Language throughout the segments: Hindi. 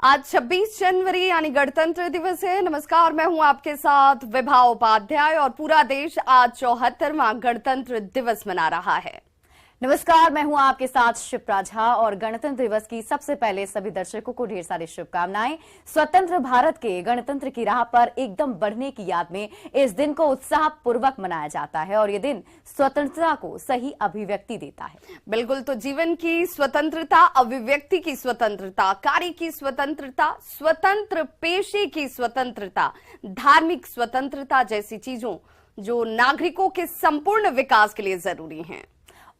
आज 26 जनवरी यानी गणतंत्र दिवस है। नमस्कार, मैं हूं आपके साथ विभा उपाध्याय और पूरा देश आज 74वां गणतंत्र दिवस मना रहा है। नमस्कार, मैं हूं आपके साथ शिप्रा झा और गणतंत्र दिवस की सबसे पहले सभी दर्शकों को ढेर सारी शुभकामनाएं। स्वतंत्र भारत के गणतंत्र की राह पर एकदम बढ़ने की याद में इस दिन को उत्साह पूर्वक मनाया जाता है और ये दिन स्वतंत्रता को सही अभिव्यक्ति देता है। बिल्कुल, तो जीवन की स्वतंत्रता, अभिव्यक्ति की स्वतंत्रता, कार्य की स्वतंत्रता, स्वतंत्र पेशे की स्वतंत्रता, धार्मिक स्वतंत्रता जैसी चीजों जो नागरिकों के संपूर्ण विकास के लिए जरूरी हैं।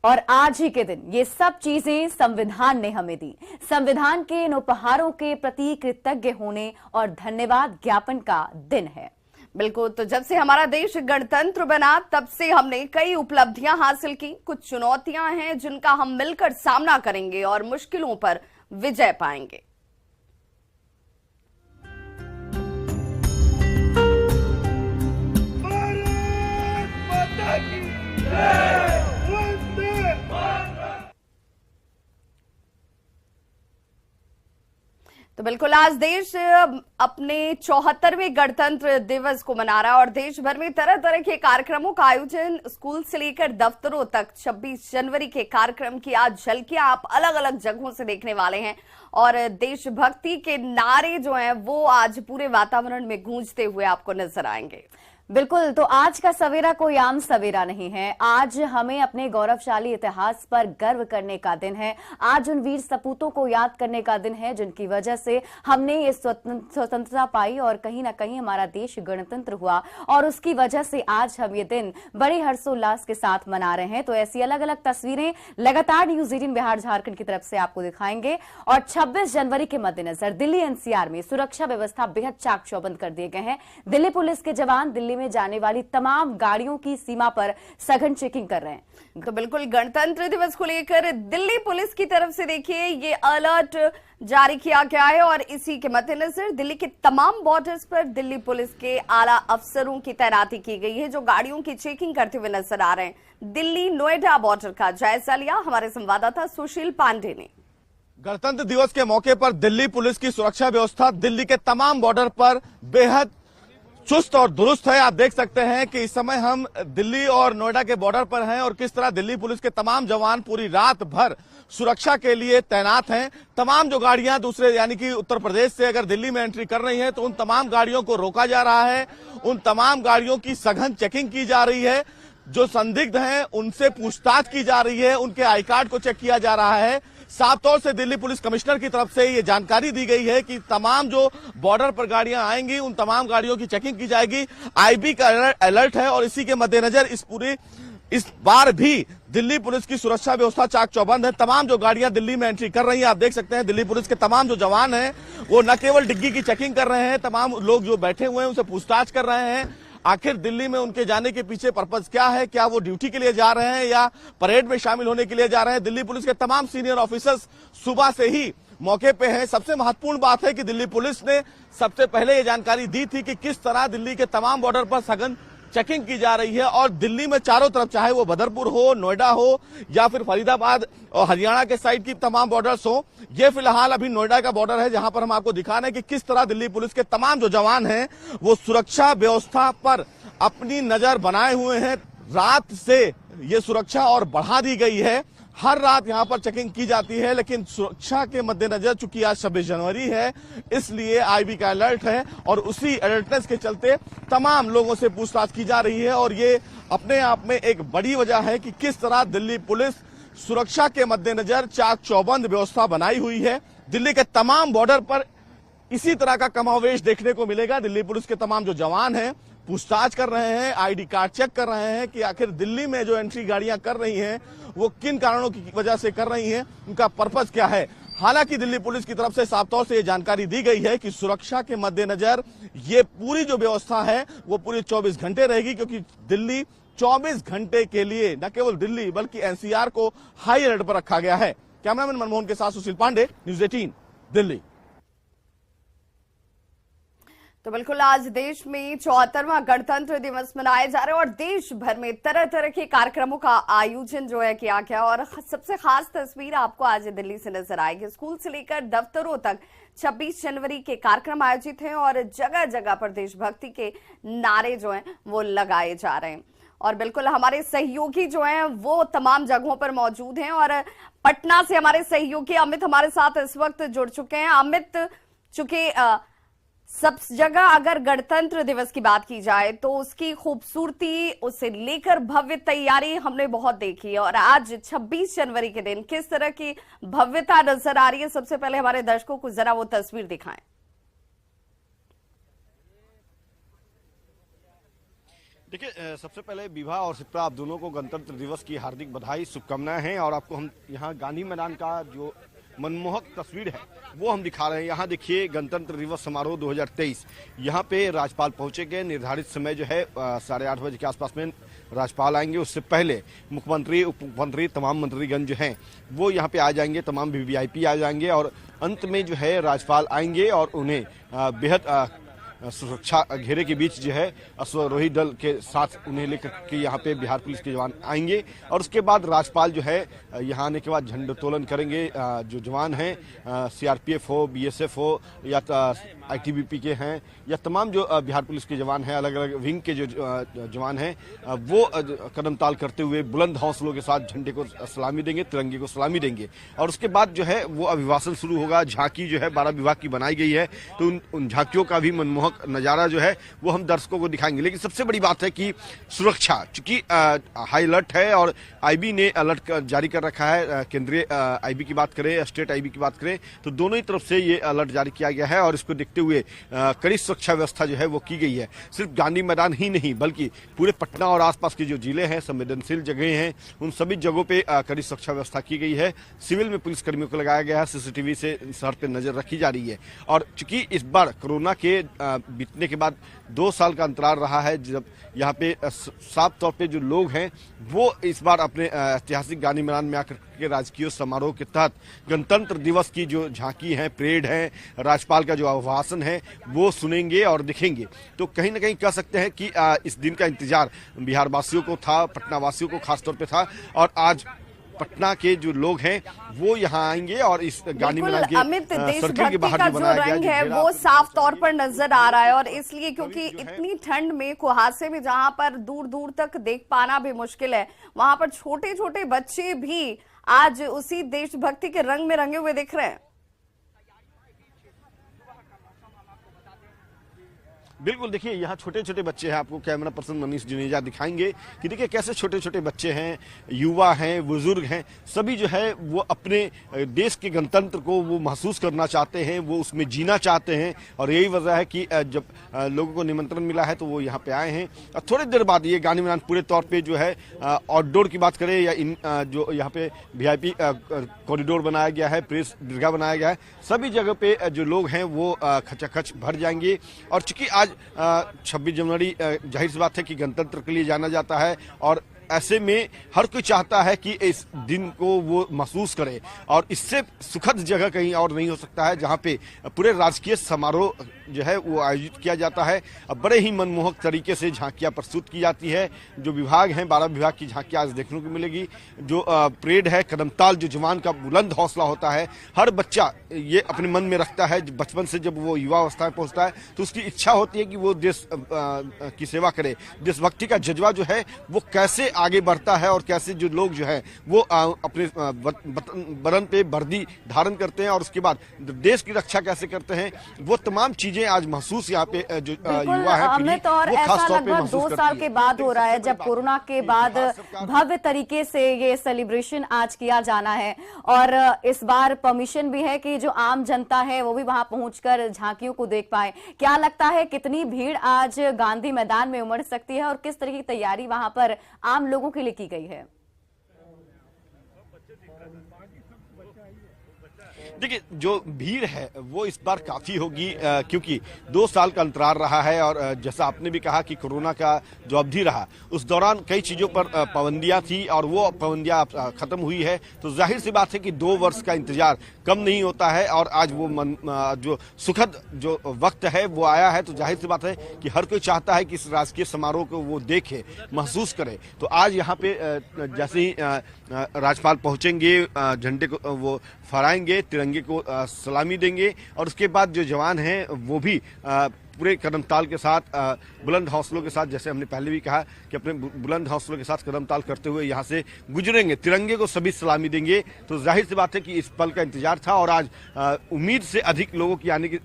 और आज ही के दिन ये सब चीजें संविधान ने हमें दी। संविधान के इन उपहारों के प्रति कृतज्ञ होने और धन्यवाद ज्ञापन का दिन है। बिल्कुल, तो जब से हमारा देश गणतंत्र बना तब से हमने कई उपलब्धियां हासिल की। कुछ चुनौतियां हैं जिनका हम मिलकर सामना करेंगे और मुश्किलों पर विजय पाएंगे। तो बिल्कुल, आज देश अपने 74वें गणतंत्र दिवस को मना रहा है और देश भर में तरह तरह के कार्यक्रमों का आयोजन, स्कूल से लेकर दफ्तरों तक 26 जनवरी के कार्यक्रम की आज झलकियां आप अलग अलग जगहों से देखने वाले हैं और देशभक्ति के नारे जो हैं वो आज पूरे वातावरण में गूंजते हुए आपको नजर आएंगे। बिल्कुल, तो आज का सवेरा कोई आम सवेरा नहीं है। आज हमें अपने गौरवशाली इतिहास पर गर्व करने का दिन है। आज उन वीर सपूतों को याद करने का दिन है जिनकी वजह से हमने ये स्वतंत्रता पाई और कहीं ना कहीं हमारा देश गणतंत्र हुआ और उसकी वजह से आज हम ये दिन बड़े हर्षोल्लास के साथ मना रहे हैं। तो ऐसी अलग अलग तस्वीरें लगातार न्यूज 18 बिहार झारखंड की तरफ से आपको दिखाएंगे। और 26 जनवरी के मद्देनजर दिल्ली एनसीआर में सुरक्षा व्यवस्था बेहद चाक चौबंद कर दिए गए हैं। दिल्ली पुलिस के जवान दिल्ली में जाने वाली तमाम गाड़ियों की सीमा पर सघन चेकिंग कर रहे हैं। तो बिल्कुल, गणतंत्र दिवस को लेकर दिल्ली पुलिस की तरफ से देखिए ये अलर्ट जारी किया गया है और इसी के मद्देनजर दिल्ली के तमाम बॉर्डर्स पर दिल्ली पुलिस के आला अफसरों की तैनाती की गई है जो गाड़ियों की चेकिंग करते हुए नजर आ रहे हैं। दिल्ली नोएडा बॉर्डर का जायजा लिया हमारे संवाददाता सुशील पांडे ने। गणतंत्र दिवस के मौके पर दिल्ली पुलिस की सुरक्षा व्यवस्था दिल्ली के तमाम बॉर्डर पर बेहद चुस्त और दुरुस्त है। आप देख सकते हैं कि इस समय हम दिल्ली और नोएडा के बॉर्डर पर हैं और किस तरह दिल्ली पुलिस के तमाम जवान पूरी रात भर सुरक्षा के लिए तैनात हैं। तमाम जो गाड़ियां दूसरे यानी कि उत्तर प्रदेश से अगर दिल्ली में एंट्री कर रही हैं तो उन तमाम गाड़ियों को रोका जा रहा है। उन तमाम गाड़ियों की सघन चेकिंग की जा रही है। जो संदिग्ध हैं उनसे पूछताछ की जा रही है, उनके आई कार्ड को चेक किया जा रहा है। साफ तौर से दिल्ली पुलिस कमिश्नर की तरफ से ये जानकारी दी गई है कि तमाम जो बॉर्डर पर गाड़ियां आएंगी उन तमाम गाड़ियों की चेकिंग की जाएगी। आईबी का अलर्ट है और इसी के मद्देनजर इस बार भी दिल्ली पुलिस की सुरक्षा व्यवस्था चाक चौबंद है। तमाम जो गाड़ियां दिल्ली में एंट्री कर रही हैं, आप देख सकते हैं दिल्ली पुलिस के तमाम जो जवान हैं वो न केवल डिग्गी की चेकिंग कर रहे हैं, तमाम लोग जो बैठे हुए हैं उनसे पूछताछ कर रहे हैं। आखिर दिल्ली में उनके जाने के पीछे पर्पस क्या है, क्या वो ड्यूटी के लिए जा रहे हैं या परेड में शामिल होने के लिए जा रहे हैं। दिल्ली पुलिस के तमाम सीनियर ऑफिसर्स सुबह से ही मौके पे हैं। सबसे महत्वपूर्ण बात है कि दिल्ली पुलिस ने सबसे पहले ये जानकारी दी थी कि किस तरह दिल्ली के तमाम बॉर्डर पर सघन चेकिंग की जा रही है और दिल्ली में चारों तरफ, चाहे वो बदरपुर हो, नोएडा हो या फिर फरीदाबाद और हरियाणा के साइड की तमाम बॉर्डर्स हो। ये फिलहाल अभी नोएडा का बॉर्डर है जहां पर हम आपको दिखा रहे हैं कि किस तरह दिल्ली पुलिस के तमाम जो जवान हैं वो सुरक्षा व्यवस्था पर अपनी नजर बनाए हुए हैं। रात से ये सुरक्षा और बढ़ा दी गई है। हर रात यहां पर चेकिंग की जाती है, लेकिन सुरक्षा के मद्देनजर चूंकि आज 26 जनवरी है इसलिए आईबी का अलर्ट है और उसी अलर्टनेस के चलते तमाम लोगों से पूछताछ की जा रही है। और ये अपने आप में एक बड़ी वजह है कि किस तरह दिल्ली पुलिस सुरक्षा के मद्देनजर चाक चौबंद व्यवस्था बनाई हुई है। दिल्ली के तमाम बॉर्डर पर इसी तरह का कमावेश देखने को मिलेगा। दिल्ली पुलिस के तमाम जो जवान हैं पूछताछ कर रहे हैं, आईडी कार्ड चेक कर रहे हैं कि आखिर दिल्ली में जो एंट्री गाड़ियां कर रही हैं वो किन कारणों की वजह से कर रही हैं, उनका पर्पस क्या है। हालांकि दिल्ली पुलिस की तरफ से साफ तौर से ये जानकारी दी गई है कि सुरक्षा के मद्देनजर ये पूरी जो व्यवस्था है वो पूरी 24 घंटे रहेगी, क्योंकि दिल्ली 24 घंटे के लिए न केवल दिल्ली बल्कि एनसीआर को हाई अलर्ट पर रखा गया है। कैमरामैन मनमोहन के साथ सुशील पांडे, न्यूज 18 दिल्ली। तो बिल्कुल आज देश में 74वां गणतंत्र दिवस मनाया जा रहा है और देश भर में तरह तरह के कार्यक्रमों का आयोजन जो है किया गया और सबसे खास तस्वीर आपको आज दिल्ली से नजर आएगी। स्कूल से लेकर दफ्तरों तक 26 जनवरी के कार्यक्रम आयोजित हैं और जगह जगह पर देशभक्ति के नारे जो हैं वो लगाए जा रहे हैं। और बिल्कुल हमारे सहयोगी जो हैं वो तमाम जगहों पर मौजूद हैं और पटना से हमारे सहयोगी अमित हमारे साथ इस वक्त जुड़ चुके हैं। अमित, चूंकि सब जगह अगर गणतंत्र दिवस की बात की जाए तो उसकी खूबसूरती, उसे लेकर भव्य तैयारी हमने बहुत देखी है और आज 26 जनवरी के दिन किस तरह की भव्यता नजर आ रही है, सबसे पहले हमारे दर्शकों को जरा वो तस्वीर दिखाएं। देखिए, सबसे पहले विभा और शिप्रा, आप दोनों को गणतंत्र दिवस की हार्दिक बधाई, शुभकामनाएं हैं। और आपको हम यहाँ गांधी मैदान का जो मनमोहक तस्वीर है वो हम दिखा रहे हैं। यहाँ देखिए, गणतंत्र दिवस समारोह 2023 यहाँ पे राज्यपाल पहुंचेंगे। निर्धारित समय जो है 8:30 बजे के आसपास में राज्यपाल आएंगे। उससे पहले मुख्यमंत्री, उप मुख्यमंत्री, तमाम मंत्रीगण जो हैं वो यहाँ पे आ जाएंगे, तमाम वीवीआईपी आ जाएंगे और अंत में जो है राज्यपाल आएंगे और उन्हें बेहद सुरक्षा घेरे के बीच जो है अश्वारोही दल के साथ उन्हें लेकर के यहाँ पे बिहार पुलिस के जवान आएंगे और उसके बाद राज्यपाल जो है यहाँ आने के बाद झंडोत्तोलन करेंगे। जो जवान हैं, सीआरपीएफ हो, बीएसएफ हो या आईटीबीपी के हैं या तमाम जो बिहार पुलिस के जवान हैं, अलग अलग विंग के जो जवान हैं, वो कदम ताल करते हुए बुलंद हौसलों के साथ झंडे को सलामी देंगे, तिरंगे को सलामी देंगे। और उसके बाद जो है वो अभिभाषण शुरू होगा। झांकी जो है 12 विभाग की बनाई गई है, तो उन झांकियों का भी मनमोहक नजारा जो है वो हम दर्शकों को दिखाएंगे। लेकिन सबसे बड़ी बात है कि सुरक्षा, चूंकि हाई अलर्ट है और आईबी ने अलर्ट जारी कर रखा है। केंद्रीय आईबी की बात करें, स्टेट आईबी की बात करें, तो दोनों ही तरफ से ये अलर्ट जारी किया गया है और इसको देखते हुए कड़ी सुरक्षा व्यवस्था जो है वो की गई है। सिर्फ गांधी मैदान ही नहीं बल्कि पूरे पटना और आसपास के जो जिले हैं, संवेदनशील जगह हैं, उन सभी जगहों पे कड़ी सुरक्षा व्यवस्था की गई है। सिविल में पुलिसकर्मियों को लगाया गया है, सीसीटीवी से शहर पे नजर रखी जा रही है। और चूंकि इस बार कोरोना के बीतने के बाद 2 साल का अंतराल रहा है, जब यहाँ पे साफ तौर पे जो लोग हैं वो इस बार अपने ऐतिहासिक गांधी मैदान में आकर के राजकीय समारोह के तहत गणतंत्र दिवस की जो झांकी है, परेड है, राज्यपाल का जो अभिभाषण है वो सुनेंगे और दिखेंगे। तो कहीं ना कहीं कह सकते हैं कि इस दिन का इंतजार बिहार वासियों को था, पटना वासियों को खासतौर पे था और आज पटना के जो लोग हैं वो यहाँ आएंगे और इस गांधी मैदान के सर्किल के बाहर जो बनाया रंग है वो साफ तौर पर नजर आ रहा है और इसलिए क्योंकि इतनी ठंड में, कुहासे में, जहां पर दूर दूर तक देख पाना भी मुश्किल है, वहां पर छोटे छोटे बच्चे भी आज उसी देशभक्ति के रंग में रंगे हुए दिख रहे हैं। बिल्कुल, देखिए यहाँ छोटे छोटे बच्चे हैं, आपको कैमरा पर्सन मनीष जुनेजा दिखाएंगे कि देखिए कैसे छोटे छोटे बच्चे हैं, युवा हैं, बुजुर्ग हैं, सभी जो है वो अपने देश के गणतंत्र को वो महसूस करना चाहते हैं, वो उसमें जीना चाहते हैं। और यही वजह है कि जब लोगों को निमंत्रण मिला है तो वो यहाँ पे आए हैं। और थोड़ी देर बाद ये गांधी मैदान पूरे तौर पर जो है आउटडोर की बात करें या इन जो यहाँ पे वीआईपी कॉरिडोर बनाया गया है, प्रेस दीर्घा बनाया गया है, सभी जगह पे जो लोग हैं वो खचाखच भर जाएंगे। और चूंकि आज 26 जनवरी जाहिर सी बात है कि गणतंत्र के लिए जाना जाता है और ऐसे में हर कोई चाहता है कि इस दिन को वो महसूस करे और इससे सुखद जगह कहीं और नहीं हो सकता है जहां पे पूरे राजकीय समारोह जो है वो आयोजित किया जाता है। बड़े ही मनमोहक तरीके से झांकियां प्रस्तुत की जाती है। जो विभाग हैं, 12 विभाग की झांकियां आज देखने को मिलेगी। जो परेड है, कदमताल, जो जवान का बुलंद हौसला होता है, हर बच्चा ये अपने मन में रखता है। बचपन से जब वो युवा अवस्था में पहुंचता है तो उसकी इच्छा होती है कि वो देश की सेवा करे। देशभक्ति का जज्बा जो है वो कैसे आगे बढ़ता है और कैसे जो लोग जो है वो अपने बदन पे वर्दी धारण करते हैं और उसके बाद देश की रक्षा कैसे करते हैं, वो तमाम चीजें आज महसूस यहाँ पे जो युवा है अमित, और ऐसा लगभग 2 साल के बाद हो रहा है जब कोरोना के बाद भव्य तरीके से ये सेलिब्रेशन आज किया जाना है और इस बार परमिशन भी है कि जो आम जनता है वो भी वहां पहुंचकर झांकियों को देख पाए। क्या लगता है कितनी भीड़ आज गांधी मैदान में उमड़ सकती है और किस तरह की तैयारी वहां पर आम लोगों के लिए की गई है? देखिए, जो भीड़ है वो इस बार काफी होगी, क्योंकि 2 साल का अंतराल रहा है और जैसा आपने भी कहा कि कोरोना का जो अवधि रहा उस दौरान कई चीजों पर पाबंदियां थी और वो पाबंदियां खत्म हुई है। तो जाहिर सी बात है कि 2 वर्ष का इंतजार कम नहीं होता है और आज वो जो सुखद जो वक्त है वो आया है। तो जाहिर सी बात है कि हर कोई चाहता है कि इस राजकीय समारोह को वो देखे, महसूस करे। तो आज यहाँ पे जैसे ही राज्यपाल पहुंचेंगे, झंडे को वो फहराएंगे, तिरंगे को सलामी देंगे और उसके बाद जो जवान हैं वो भी पूरे कदम ताल के साथ, बुलंद हौसलों के साथ, जैसे हमने पहले भी कहा कि अपने बुलंद हौसलों के साथ कदम ताल करते हुए यहाँ से गुजरेंगे, तिरंगे को सभी सलामी देंगे। तो जाहिर सी बात है कि इस पल का इंतजार था और आज उम्मीद से अधिक लोगों की आने की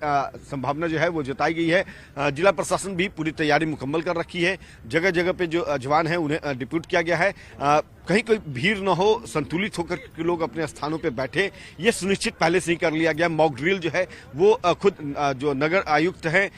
संभावना जो है वो जताई गई है। जिला प्रशासन भी पूरी तैयारी मुकम्मल कर रखी है। जगह जगह पे जो जवान हैं उन्हें डिप्यूट किया गया है। कहीं कोई भीड़ न हो, संतुलित होकर के लोग अपने स्थानों पे बैठे, ये सुनिश्चित पहले से ही कर लिया गया। मॉक ड्रिल जो है वो खुद जो नगर आयुक्त हैं,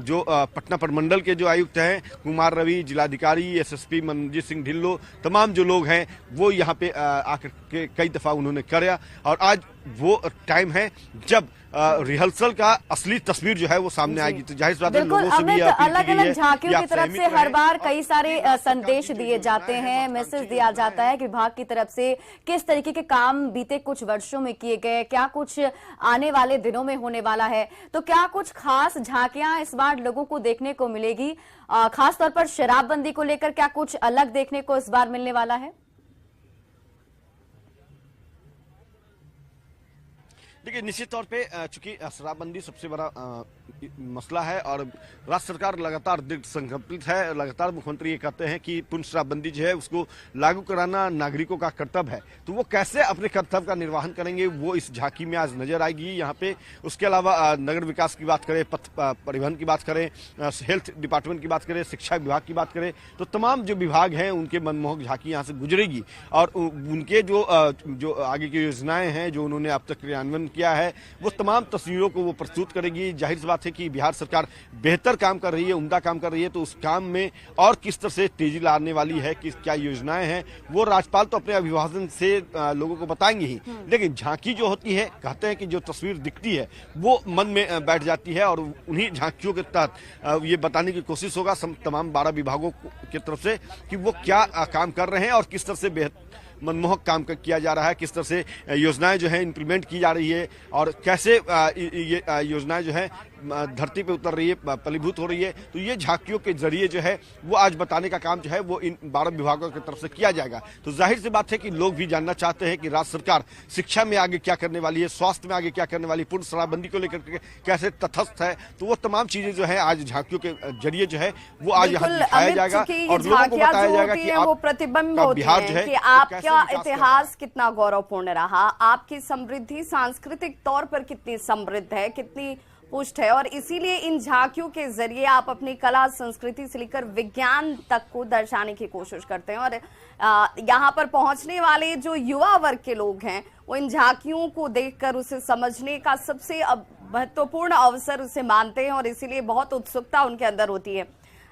जो पटना प्रमंडल के जो आयुक्त हैं कुमार रवि, जिलाधिकारी, एसएसपी मनजीत सिंह ढिल्लो, तमाम जो लोग हैं वो यहाँ पे आकर के कई दफा उन्होंने किया और आज वो टाइम है जब रिहर्सल का असली तस्वीर जो है वो सामने आएगी। तो जाहिर बात है बिल्कुल, लोगों से भी अलग अलग झांकियों की आप तरफ सहमित से हर रहें। बार कई सारे संदेश दिए जाते हैं, मैसेज दिया जाता है कि विभाग की तरफ से किस तरीके के काम बीते कुछ वर्षों में किए गए, क्या कुछ आने वाले दिनों में होने वाला है। तो क्या कुछ खास झांकियां इस बार लोगों को देखने को मिलेगी? खास तौर पर शराबबंदी को लेकर क्या कुछ अलग देखने को इस बार मिलने वाला है? देखिए, निश्चित तौर पे चूंकि शराबबंदी सबसे बड़ा मसला है और राज्य सरकार लगातार दृढ़ संकल्पित है। लगातार मुख्यमंत्री ये कहते हैं कि पूर्ण शराबबंदी जो है उसको लागू कराना नागरिकों का कर्तव्य है। तो वो कैसे अपने कर्तव्य का निर्वहन करेंगे वो इस झांकी में आज नजर आएगी यहाँ पे। उसके अलावा नगर विकास की बात करें, पथ परिवहन की बात करें, हेल्थ डिपार्टमेंट की बात करें, शिक्षा विभाग की बात करें, तो तमाम जो विभाग हैं उनके मनमोहक झांकी यहाँ से गुजरेगी और उनके जो आगे की योजनाएं हैं जो उन्होंने अब तक क्रियान्वयन किया है वो तमाम तस्वीरों को वो प्रस्तुत करेगी। जाहिर सी बात है कि बिहार सरकार बेहतर काम कर रही है, उम्दा काम कर रही है। तो उस काम में और किस तरह से तेजी लाने वाली है, किस क्या योजनाएं हैं, वो राज्यपाल तो अपने अभिभाषण से लोगों को बताएंगे ही, लेकिन झांकी जो होती है, कहते हैं कि जो तस्वीर दिखती है वो मन में बैठ जाती है और उन्हीं झांकियों के तहत ये बताने की कोशिश होगा तमाम 12 विभागों की तरफ से कि वो क्या काम कर रहे हैं और किस तरह से मनमोहक काम किया जा रहा है, किस तरह से योजनाएं जो है इंप्लीमेंट की जा रही है और कैसे ये योजनाएं जो है धरती पे उतर रही है, फलीभूत हो रही है। तो ये झांकियों के जरिए जो है वो आज बताने का काम जो है वो इन 12 विभागों की तरफ से किया जाएगा। तो जाहिर सी बात है कि लोग भी जानना चाहते हैं कि राज्य सरकार शिक्षा में आगे क्या करने वाली है, स्वास्थ्य में आगे क्या करने वाली है, पूर्ण शराबबंदी को लेकर कैसे तथस्थ है। तो वो तमाम चीजें जो है आज झांकियों के जरिए जो है वो आज यहाँ दिखाया जाएगा और लोगों को बताया जाएगा कि वो प्रतिबिंब होती है कि आपका इतिहास कितना गौरवपूर्ण रहा, आपकी समृद्धि सांस्कृतिक तौर पर कितनी समृद्ध है, कितनी पुष्ट है। और इसीलिए इन झांकियों के जरिए आप अपनी कला संस्कृति से लेकर विज्ञान तक को दर्शाने की कोशिश करते हैं और यहाँ पर पहुंचने वाले जो युवा वर्ग के लोग हैं वो इन झांकियों को देखकर उसे समझने का सबसे महत्वपूर्ण अवसर उसे मानते हैं और इसीलिए बहुत उत्सुकता उनके अंदर होती है।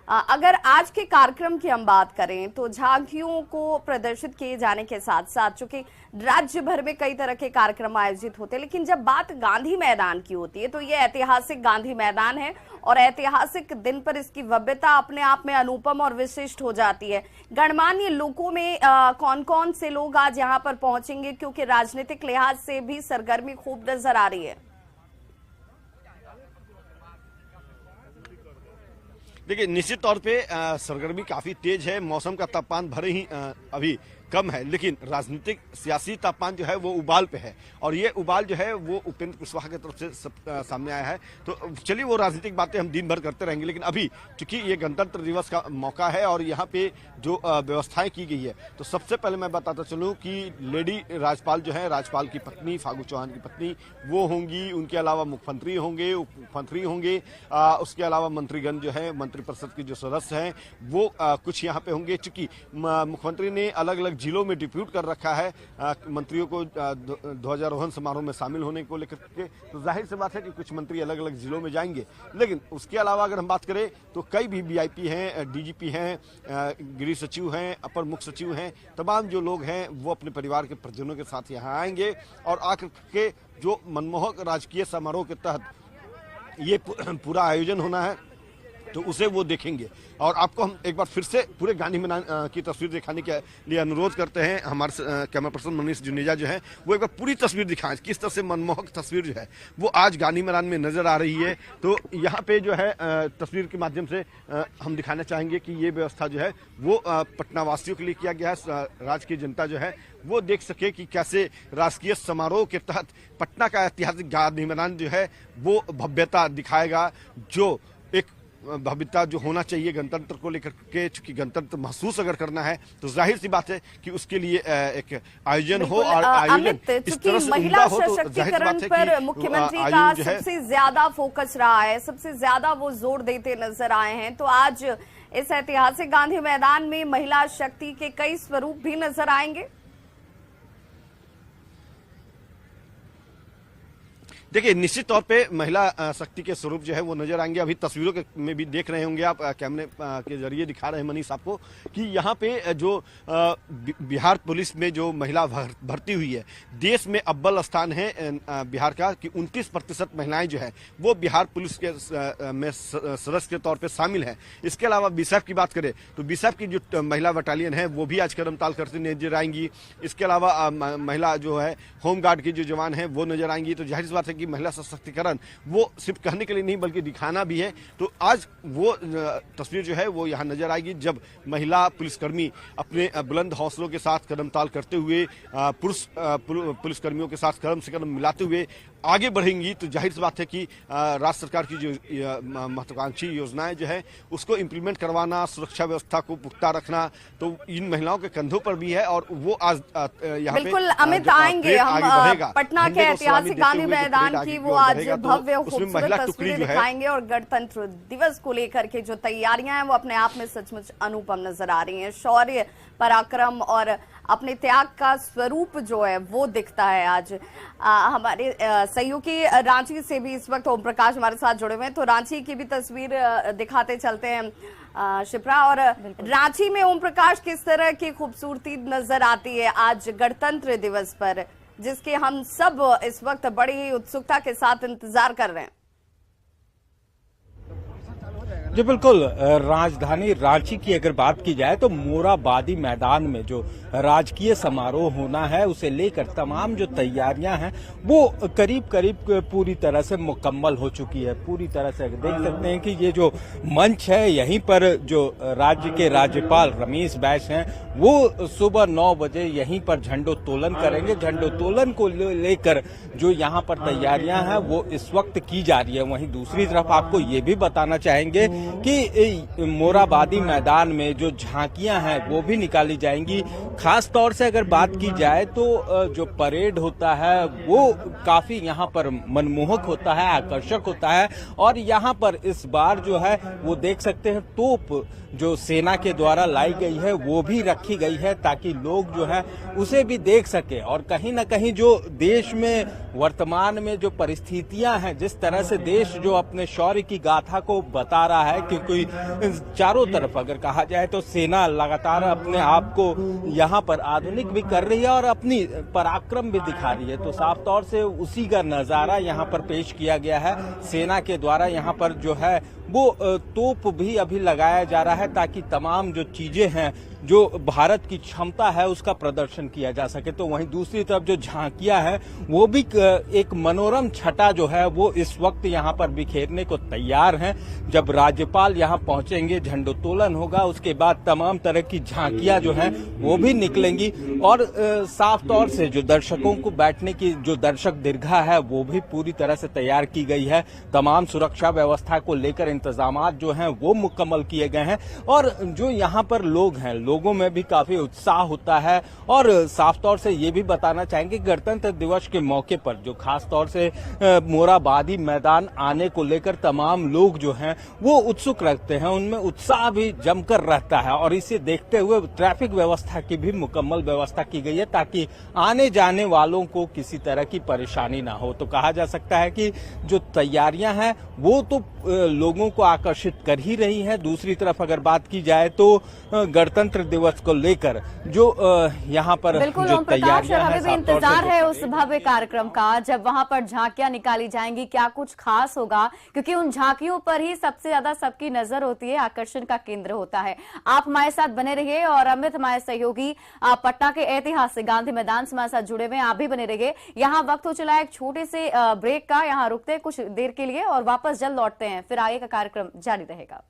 अगर आज के कार्यक्रम की हम बात करें तो झांकियों को प्रदर्शित किए जाने के साथ साथ चूंकि राज्य भर में कई तरह के कार्यक्रम आयोजित होते हैं, लेकिन जब बात गांधी मैदान की होती है तो ये ऐतिहासिक गांधी मैदान है और ऐतिहासिक दिन पर इसकी भव्यता अपने आप में अनुपम और विशिष्ट हो जाती है। गणमान्य लोगों में कौन कौन से लोग आज यहाँ पर पहुंचेंगे, क्योंकि राजनीतिक लिहाज से भी सरगर्मी खूब नजर आ रही है। देखिए, निश्चित तौर पे सरगर्मी काफी तेज है। मौसम का तापमान भले ही अभी कम है, लेकिन राजनीतिक सियासी तापमान जो है वो उबाल पे है और ये उबाल जो है वो उपेंद्र कुशवाहा की तरफ से सामने आया है। तो चलिए वो राजनीतिक बातें हम दिन भर करते रहेंगे, लेकिन अभी क्योंकि ये गणतंत्र दिवस का मौका है और यहाँ पे जो व्यवस्थाएं की गई है, तो सबसे पहले मैं बताता चलूँ कि लेडी राज्यपाल जो है, राज्यपाल की पत्नी फागू चौहान की पत्नी वो होंगी, उनके अलावा मुख्यमंत्री होंगे, उप मुख्यमंत्री होंगे, उसके अलावा मंत्रीगण जो है, मंत्रिपरिषद के जो सदस्य हैं वो कुछ यहाँ पे होंगे। चूंकि मुख्यमंत्री ने अलग अलग जिलों में डिप्यूट कर रखा है मंत्रियों को ध्वजारोहण समारोह में शामिल होने को लेकर के, तो जाहिर सी बात है कि कुछ मंत्री अलग अलग जिलों में जाएंगे। लेकिन उसके अलावा अगर हम बात करें तो कई भी वीआईपी हैं, डीजीपी हैं, गृह सचिव हैं, अपर मुख्य सचिव हैं, तमाम जो लोग हैं वो अपने परिवार के परिजनों के साथ यहाँ आएंगे और आकर के जो मनमोहक राजकीय समारोह के तहत ये पूरा आयोजन होना है तो उसे वो देखेंगे। और आपको हम एक बार फिर से पूरे गांधी मैदान की तस्वीर दिखाने के लिए अनुरोध करते हैं। हमारे कैमरा पर्सन मनीष जुनेजा जो है वो एक बार पूरी तस्वीर दिखाएं, किस तरह से मनमोहक तस्वीर जो है वो आज गांधी मैदान में नजर आ रही है। तो यहाँ पे जो है तस्वीर के माध्यम से हम दिखाना चाहेंगे कि ये व्यवस्था जो है वो पटना वासियों के लिए किया गया है। राज्य की जनता जो है वो देख सके कि कैसे राजकीय समारोह के तहत पटना का ऐतिहासिक गांधी मैदान जो है वो भव्यता दिखाएगा, जो एक भव्यता जो होना चाहिए गणतंत्र को लेकर के। चूंकि गणतंत्र महसूस अगर करना है तो जाहिर सी बात है कि उसके लिए एक आयोजन हो, और आयोजन इस तरह से महिला हो तो जाहिर सी बात है पर कि मुख्यमंत्री का सबसे ज्यादा फोकस रहा है, सबसे ज्यादा वो जोर देते नजर आए हैं। तो आज इस ऐतिहासिक गांधी मैदान में महिला शक्ति के कई स्वरूप भी नजर आएंगे। देखिए, निश्चित तौर पे महिला शक्ति के स्वरूप जो है वो नजर आएंगे। अभी तस्वीरों के में भी देख रहे होंगे आप, कैमरे के जरिए दिखा रहे हैं मनीष आपको कि यहाँ पे जो बिहार पुलिस में जो महिला भर्ती हुई है, देश में अव्वल स्थान है बिहार का कि 29% महिलाएं जो है वो बिहार पुलिस के में सदस्य के तौर पे शामिल है। इसके अलावा बीएसएफ की बात करें तो बीएसएफ की जो महिला बटालियन है वो भी आज कदमताल करते नजर आएंगी। इसके अलावा महिला जो है होमगार्ड की जो जवान है वो नजर आएंगी। तो जाहिर सी बात है कि महिला सशक्तिकरण वो सिर्फ कहने के लिए नहीं बल्कि दिखाना भी है। तो आज वो तस्वीर जो है वो यहाँ नजर आएगी जब महिला पुलिसकर्मी अपने बुलंद हौसलों के साथ कदमताल करते हुए पुरुष पुलिसकर्मियों के साथ कदम से कदम मिलाते हुए आगे बढ़ेंगी। तो जाहिर सी बात है कि राज्य सरकार की जो महत्वाकांक्षी योजनाएं जो है उसको इम्प्लीमेंट करवाना, सुरक्षा व्यवस्था को पुख्ता रखना, तो इन महिलाओं के कंधों पर भी है। और वो आज यहाँ बिल्कुल अमित आएंगे हम पटना के ऐतिहासिक गांधी मैदान की वो आज भव्य खूबसूरत तस्वीरें दिखाएंगे। और गणतंत्र दिवस को लेकर के जो तैयारियां हैं वो अपने आप में सचमुच अनुपम नजर आ रही हैं। शौर्य, पराक्रम और अपने त्याग का स्वरूप जो है वो दिखता है आज। हमारे सहयोगी रांची से भी इस वक्त ओम प्रकाश हमारे साथ जुड़े हुए हैं, तो रांची की भी तस्वीर दिखाते चलते हैं शिप्रा। और रांची में ओम प्रकाश किस तरह की खूबसूरती नजर आती है आज गणतंत्र दिवस पर, जिसके हम सब इस वक्त बड़ी ही उत्सुकता के साथ इंतजार कर रहे हैं। जी बिल्कुल, राजधानी रांची की अगर बात की जाए तो मोराबादी मैदान में जो राजकीय समारोह होना है उसे लेकर तमाम जो तैयारियां हैं वो करीब करीब पूरी तरह से मुकम्मल हो चुकी है। पूरी तरह से देख सकते हैं कि ये जो मंच है यहीं पर जो राज्य के राज्यपाल रमेश बैस हैं वो सुबह 9 बजे यहीं पर झंडोत्तोलन करेंगे। झंडोत्तोलन को लेकर जो यहाँ पर तैयारियां हैं वो इस वक्त की जा रही है। वहीं दूसरी तरफ आपको ये भी बताना चाहेंगे कि मोराबादी मैदान में जो झांकियां हैं वो भी निकाली जाएंगी। खास तौर से अगर बात की जाए तो जो परेड होता है वो काफी यहाँ पर मनमोहक होता है, आकर्षक होता है। और यहाँ पर इस बार जो है वो देख सकते हैं तोप जो सेना के द्वारा लाई गई है वो भी रखी गई है ताकि लोग जो है उसे भी देख सके। और कहीं ना कहीं जो देश में वर्तमान में जो परिस्थितियां हैं, जिस तरह से देश जो अपने शौर्य की गाथा को बता रहा है, क्योंकि चारों तरफ अगर कहा जाए तो सेना लगातार अपने आप को यहाँ पर आधुनिक भी कर रही है और अपनी पराक्रम भी दिखा रही है। तो साफ तौर से उसी का नजारा यहाँ पर पेश किया गया है। सेना के द्वारा यहाँ पर जो है वो तोप भी अभी लगाया जा रहा है ताकि तमाम जो चीजें हैं, जो भारत की क्षमता है उसका प्रदर्शन किया जा सके। तो वहीं दूसरी तरफ जो झांकियां हैं वो भी एक मनोरम छटा जो है वो इस वक्त यहाँ पर बिखेरने को तैयार हैं। जब राज्यपाल यहाँ पहुंचेंगे, झंडोत्तोलन होगा, उसके बाद तमाम तरह की झांकियां जो हैं वो भी निकलेंगी। और साफ तौर से जो दर्शकों को बैठने की जो दर्शक दीर्घा है वो भी पूरी तरह से तैयार की गई है। तमाम सुरक्षा व्यवस्था को लेकर इंतजामात जो हैं वो मुकम्मल किए गए हैं। और जो यहाँ पर लोग हैं, लोगों में भी काफी उत्साह होता है। और साफ तौर से ये भी बताना चाहेंगे गणतंत्र दिवस के मौके पर जो खास तौर से मोराबादी मैदान आने को लेकर तमाम लोग जो हैं वो उत्सुक रखते हैं, उनमें उत्साह भी जमकर रहता है। और इसे देखते हुए ट्रैफिक व्यवस्था की भी मुकम्मल व्यवस्था की गई है ताकि आने जाने वालों को किसी तरह की परेशानी ना हो। तो कहा जा सकता है कि जो तैयारियां हैं वो तो लोगों लोगों को आकर्षित कर ही रही है। दूसरी तरफ अगर बात की जाए तो गणतंत्र दिवस को लेकर जो यहाँ पर बिल्कुल जो ओम प्रकाश, तैयारियां और हैं, हमें भी साफ तौर से इंतजार है देखा उस गया। भव्य कार्यक्रम का, जब वहां पर झांकियां निकाली जाएंगी, क्या कुछ खास होगा, क्योंकि उन झांकियों पर ही सबसे ज्यादा सबकी नजर होती है, आकर्षण का केंद्र होता है। आप हमारे साथ बने रहिए और अमित हमारे सहयोगी पटना के ऐतिहासिक गांधी मैदान से हमारे साथ जुड़े हुए हैं, आप भी बने रहिए। यहाँ वक्त हो चला है एक छोटे से ब्रेक का, यहाँ रुकते हैं कुछ देर के लिए और वापस जल्द लौटते हैं, फिर आगे का कार्यक्रम जारी रहेगा।